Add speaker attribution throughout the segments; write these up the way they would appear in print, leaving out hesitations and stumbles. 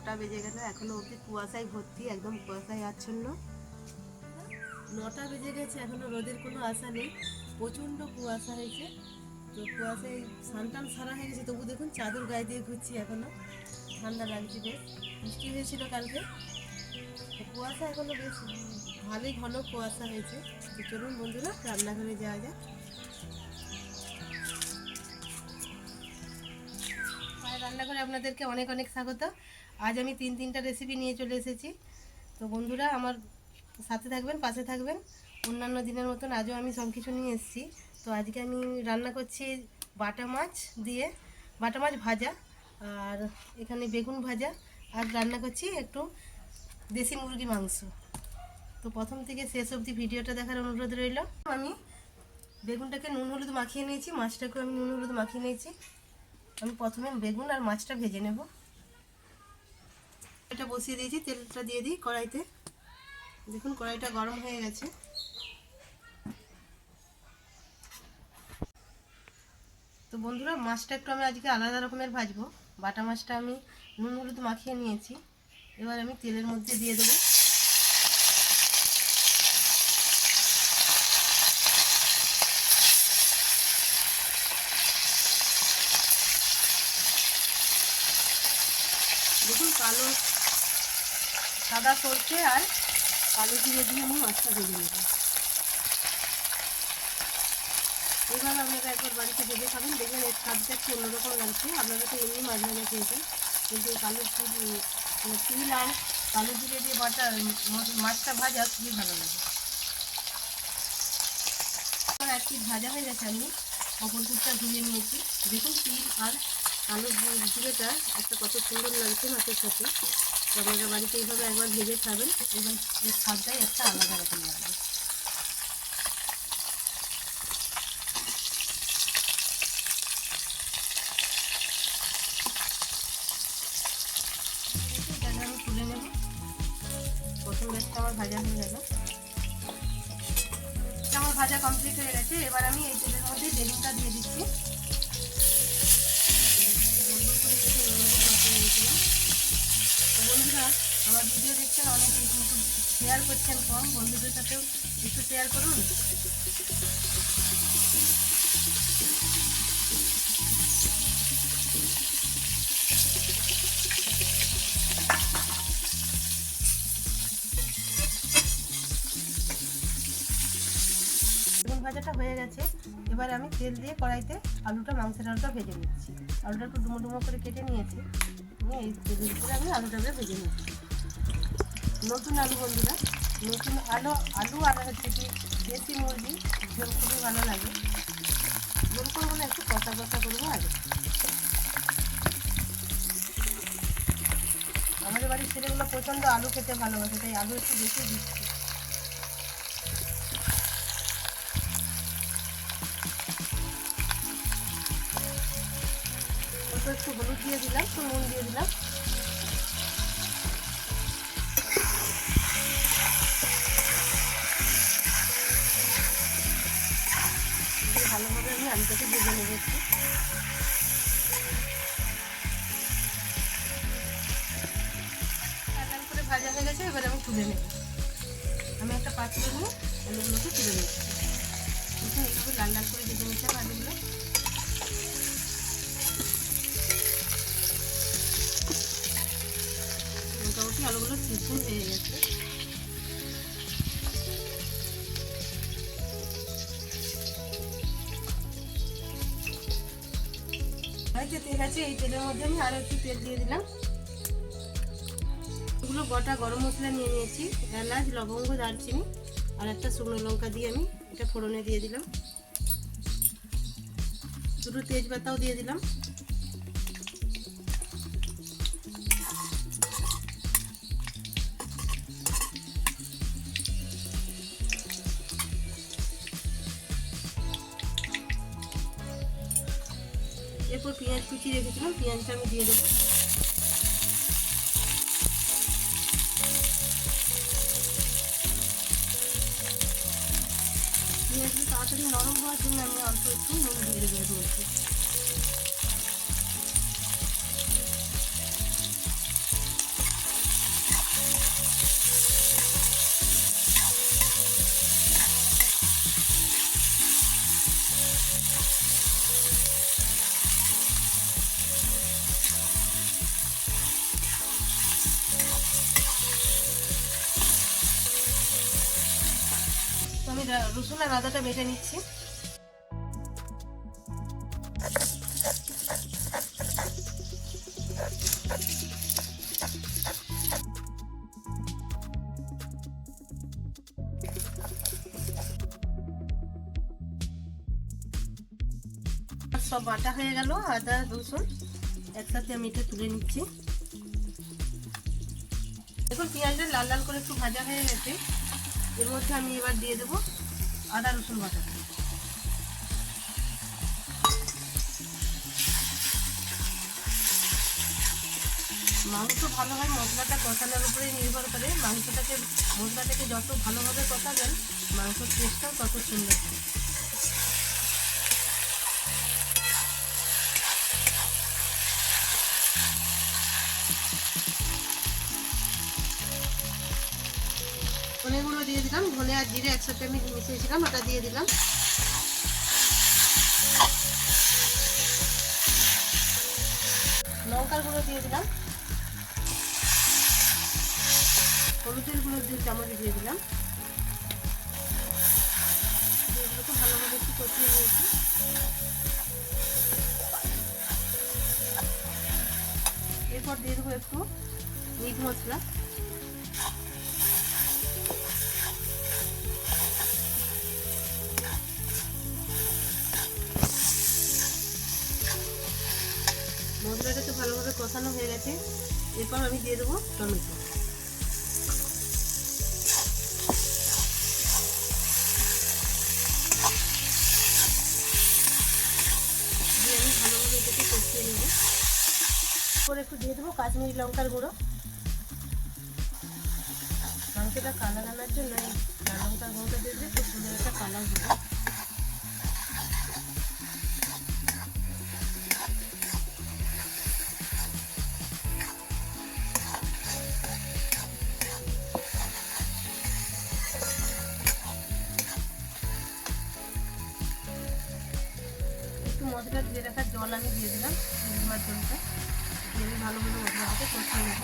Speaker 1: 9টা বেজে গেল, এখনো অবধি কুয়াশায় ভর্তি, একদম কুয়াশায় আচ্ছন্ন। 9টা বেজে গেছে, এখনো রোদের কোনো আশা নেই, প্রচণ্ড কুয়াশা হয়েছে। তো কুয়াশায় স্নান সারা হয়ে গেছে, তবু দেখুন চাদর গায়ে দিয়ে ঘুরছি, এখনো ঠান্ডা লাগছে বেশ। বৃষ্টি হয়েছিল কালকে, তো কুয়াশা এখনো বেশ ভালোই ঘন কুয়াশা হয়েছে। তো চলুন বন্ধুরা রান্নাঘরে যাওয়া যাক। রান্নাঘরে আপনাদেরকে অনেক অনেক স্বাগত। আজ আমি তিনটা রেসিপি নিয়ে চলে এসেছি। তো বন্ধুরা আমার সাথে থাকবেন, পাশে থাকবেন। অন্যান্য দিনের মতন আজও আমি সব কিছু নিয়ে এসেছি। তো আজকে আমি রান্না করছি বাটা মাছ দিয়ে, বাটা মাছ ভাজা, আর এখানে বেগুন ভাজা, আর রান্না করছি একটু দেশি মুরগি মাংস। তো প্রথম থেকে শেষ অবধি ভিডিওটা দেখার অনুরোধ রইল। আমি বেগুনটাকে নুন হলুদ মাখিয়ে নিয়েছি, মাছটাকেও আমি নুন হলুদ মাখিয়ে নিয়েছি। আমি প্রথমে বেগুন আর মাছটা ভেজে নেব। এটা বসিয়ে দিয়েছি, তেলটা দিয়ে দিই কড়াইতে। দেখুন কড়াইটা গরম হয়ে গেছে। তো বন্ধুরা মাছটা একটু আমি আজকে আলাদা রকমের ভাজবো। বাটা মাছটা আমি নুন হলুদ মাখিয়ে নিয়েছি, এবার আমি তেলের মধ্যে দিয়ে দেবো। দেখুন কালো সাদা সরষে আর কালো জিরে দিয়ে আমি মাছটা ভেজে নেব। এইভাবে আপনারা একবার বাড়িতে ভেজে খাবেন, দেখবেন এর স্বাদটা একটু অন্যরকম লাগছে। আপনারা তো এমনি মাছ ভাজা খেয়েছেন, কিন্তু কালো তিল আর কালো জিরে দিয়ে বাটা মাছটা ভাজা খুবই ভালো লাগে। এক পিঠ ভাজা হয়ে গেছে, আমি অপর পিঠটা ভুজে নিয়েছি। দেখুন তিল আর কালো জিরেটা একটা কত সুন্দর লাগছে মাছের সাথে। আপনারা বাড়িতে এইভাবে একবার ভেজে খাবেন, এবং এর স্বাদটাই একটা আলাদা রকম লাগবে। এটাকে আমি তুলে নেব। প্রথম ব্যাচটা আমার ভাজা হয়ে গেল, আমার ভাজা কমপ্লিট হয়ে গেছে। এবার আমি এই তেলের মধ্যে বেগুনটা দিয়ে দিচ্ছি। বন্ধুরা আমার ভিডিও দেখছেন অনেকে, কিন্তু শেয়ার করছেন কম, বন্ধুদের সাথেও একটু শেয়ার করুন। বেগুন ভাজাটা হয়ে গেছে, এবার আমি তেল দিয়ে কড়াইতে মাংসের আলুটা ভেজে নিচ্ছি। আলুটা একটু ডুমো ডুমো করে কেটে নিয়েছি, এই তেলের উপরে আমি আলুটাকে ভেজে নিচ্ছি। নতুন আলু বন্ধুরা, নতুন আলু আর হচ্ছে কি দেশি মুরগি ঝোল খুবই ভালো লাগে। ঝোল করবো না, একটু কষা কষা করবো। আগে আমাদের বাড়ির ছেলেগুলো প্রচণ্ড আলু খেতে ভালোবাসে, তাই আলু একটু বেশি দিচ্ছি। অল্প একটু হলুদ দিয়ে দিলাম, একটু নুন দিয়ে দিলাম। ভালোভাবে আমি আলুটাকে ভেজে নেব একটু। লাল করে ভাজা হয়ে গেছে, এবার আমি তুলে নেব। আমি একটা পাত্রে নিয়ে আলুগুলোকে তুলে নিচ্ছি। দেখুন এইভাবে লাল লাল করে ভেজে নিচ্ছি আলুগুলো। মোটামুটি আলুগুলো সিদ্ধ হয়ে গেছে। তেল আছে, এই তেলের মধ্যে আমি আরো একটু তেল দিয়ে দিলাম। এগুলো গোটা গরম মশলা নিয়ে নিয়েছি, এলাচ, লবঙ্গ, দারচিনি আর একটা শুকনো লঙ্কা দিয়ে আমি এটা ফোড়নে দিয়ে দিলাম। দুটো তেজপাতাও দিয়ে দিলাম। এরপর পেঁয়াজ কুচি রেখেছিলাম, পেঁয়াজটা আমি দিয়ে দেবো। পেঁয়াজটা তাড়াতাড়ি নরম হওয়ার জন্য আমি অল্প একটু নুন দিয়ে দেবো এর মধ্যে। আমি রসুন আর আদাটা বেটে নিচ্ছি। সব বাটা হয়ে গেল, আদা রসুন একসাথে আমি এটা তুলে নিচ্ছি। দেখুন পেঁয়াজটা লাল লাল করে একটু ভাজা হয়ে গেছে। এর মধ্যে আমি এবার দিয়ে দেবো আদা রসুন বাটা। মাংস ভালো হয় মশলাটা কষানোর উপরে নির্ভর করে। মশলাটাকে যত ভালোভাবে কষাবেন মাংসের টেস্টটাও তত সুন্দর হয়। ধনে গুঁড়ো দিয়ে দিলাম, ধনে আর জিরে একসাথে আমি মিশিয়েছিলাম, ওটা দিয়ে দিলাম। লঙ্কার গুঁড়ো দিয়ে দিলাম, হলুদের গুঁড়ো 2 চামচ দিয়ে দিলাম। এগুলোকে ভালোভাবে একটু কষিয়ে নিয়েছি। এরপর দিয়ে দেবো একটু মিট মশলা, মশলাটা তো ভালোভাবে কষানো হয়ে গেছে। এরপর আমি দিয়ে দেবো টমেটো। দিয়ে আমি ভালোভাবে এটাকে কষিয়ে নেব। এরপর একটু দিয়ে দেবো কাশ্মীরি লঙ্কার গুঁড়ো। মাংসটা কালার আনার জন্য লাল লঙ্কার গুঁড়োটা দিয়ে দিলে খুব সুন্দর একটা কালার হবে। মশলা দিয়ে রাখার জল আমি দিয়ে দিলাম, দেওয়ার জলটা দিয়ে আমি ভালোভাবে মশলাটাকে কষিয়ে নেব।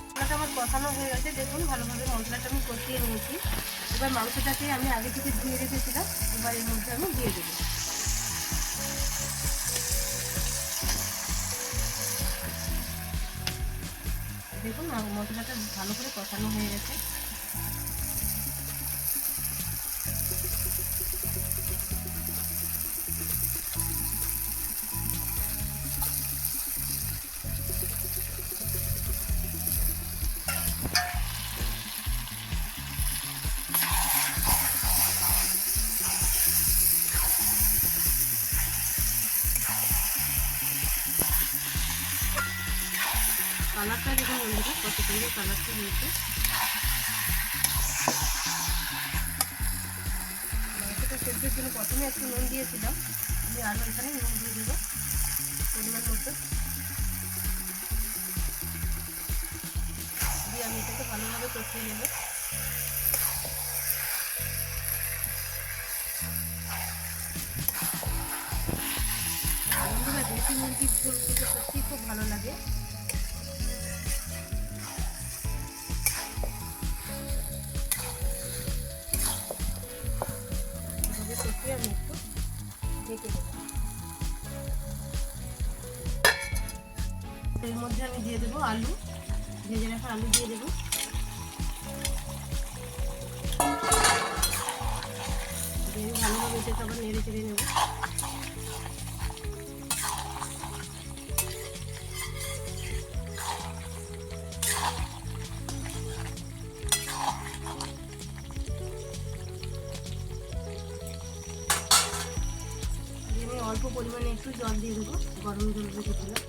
Speaker 1: মশলাটা আমার কষানো হয়ে গেছে, দেখুন ভালোভাবে মশলাটা আমি কষিয়ে নিয়েছি। এবার মাংসটাকে আমি আগে থেকে ধুয়ে রেখেছিলাম, এবার এর মধ্যে আমি দিয়ে দেবো। দেখুন মশলাটা ভালো করে কষানো হয়ে গেছে। কালারটা দেখুন বন্ধুরা কত সুন্দর কালারটা হয়েছে। মাংসটা সেদ্ধের জন্য প্রথমে একটু নুন দিয়েছিলাম, আমি আরও এখানে নুন দিয়ে দেবো পরিমাণ মতো। দিয়ে আমি এটাকে ভালোভাবে কষিয়ে নেব। বন্ধুরা দেশি মুরগির ঝোল খেতে সত্যিই খুব ভালো লাগে। আমি একটু ঢেকে দেবো। এর মধ্যে আমি দিয়ে দেবো আলু, ভেজে রাখা আলু দিয়ে দেবো। দিয়ে ভালোভাবে এটাকে আবার নেড়ে চেড়ে নেব। অল্প পরিমাণে একটু জল দিয়ে দেবো, গরম জল রেখেছিলাম।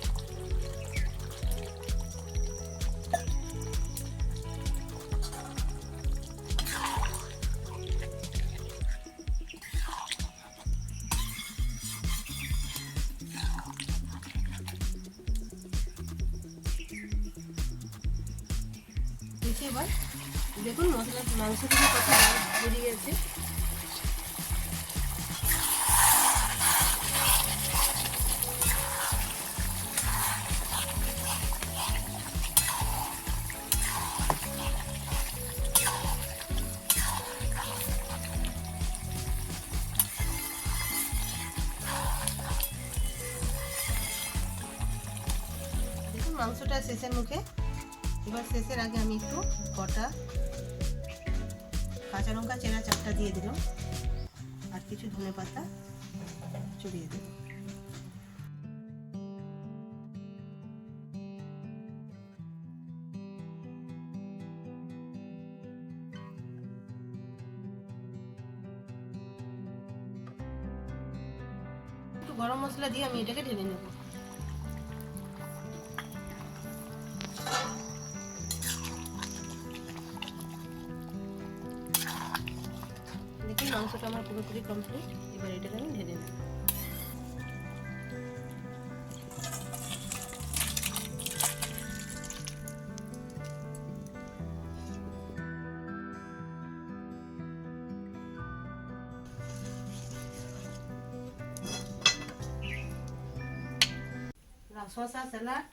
Speaker 1: এবার দেখুন মাংস থেকে কত বেরিয়ে গেছে। মাংসটা শেষের মুখে। এবার শেষের আগে আমি একটু কটা কাঁচা লঙ্কা চেরা 4টা দিয়ে দিলাম, আর কিছু ধনে পাতা ছড়িয়ে দেব। একটু গরম মশলা দিয়ে আমি এটাকে ঢেলে নেব। দেখুন মাংসটা আমার পুরোপুরি কমপ্লিট। এবার এটাকে আমি ঢেলে নেব। শসা স্যালাড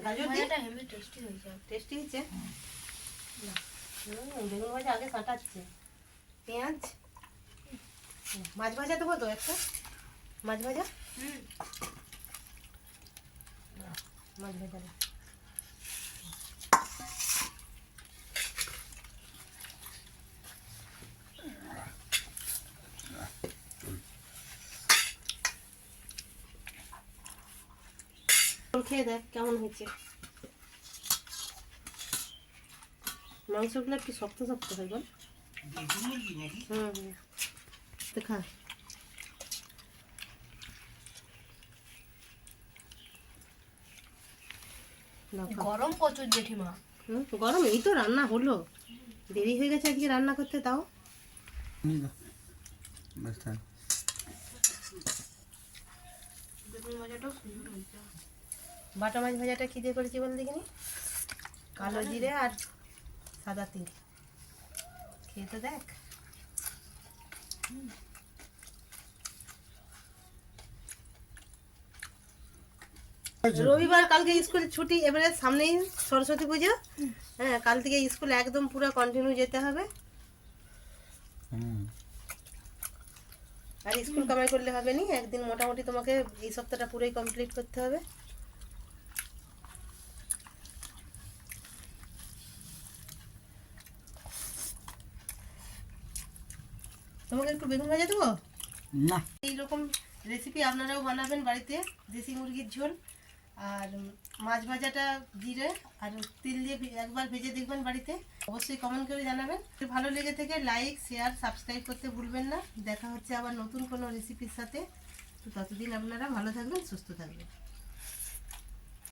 Speaker 1: গাজর দিয়ে হেভি টেস্টি হয়েছে। টেস্টি হয়েছে। বেগুন ভাজা আগে কাটাচ্ছে। পেঁয়াজ, মাছ ভাজা দেবো তো একটা, মাছ ভাজা। মাছ ভাজা খেয়ে দেখ কেমন হয়েছে। মাংসগুলো একটু শক্ত শক্ত হয় বল। খা।
Speaker 2: গরম প্রচুর জেঠিমা।
Speaker 1: গরম, এই তো রান্না হলো, দেরি হয়ে গেছে আজকে রান্না করতে। তাও বাটা মাছ ভাজাটা কি দিয়ে করেছি বল দেখিনি? কালো জিরে আর সাদা তিল। খেয়ে তো দেখ। রবিবার কালকে স্কুল ছুটি, এবারে সামনেই সরস্বতী পুজো। হ্যাঁ, কাল থেকে স্কুল একদম পুরো কন্টিনিউ যেতে হবে। আর স্কুল কামাই করলে হবে নি, একদিন মোটামুটি তোমাকে এই সপ্তাহটা পুরোই কমপ্লিট করতে হবে। তোমাকে একটু বেগুন ভাজা দেবো না? এইরকম রেসিপি আপনারাও বানাবেন বাড়িতে। দেশি মুরগির ঝোল আর মাছ ভাজাটা জিরে আর তিল দিয়ে একবার ভেজে দেখবেন বাড়িতে। অবশ্যই কমেন্ট করে জানাবেন। ভালো লেগে থেকে লাইক, শেয়ার, সাবস্ক্রাইব করতে ভুলবেন না। দেখা হচ্ছে আবার নতুন কোনো রেসিপির সাথে। তো ততদিন আপনারা ভালো থাকবেন, সুস্থ থাকবেন।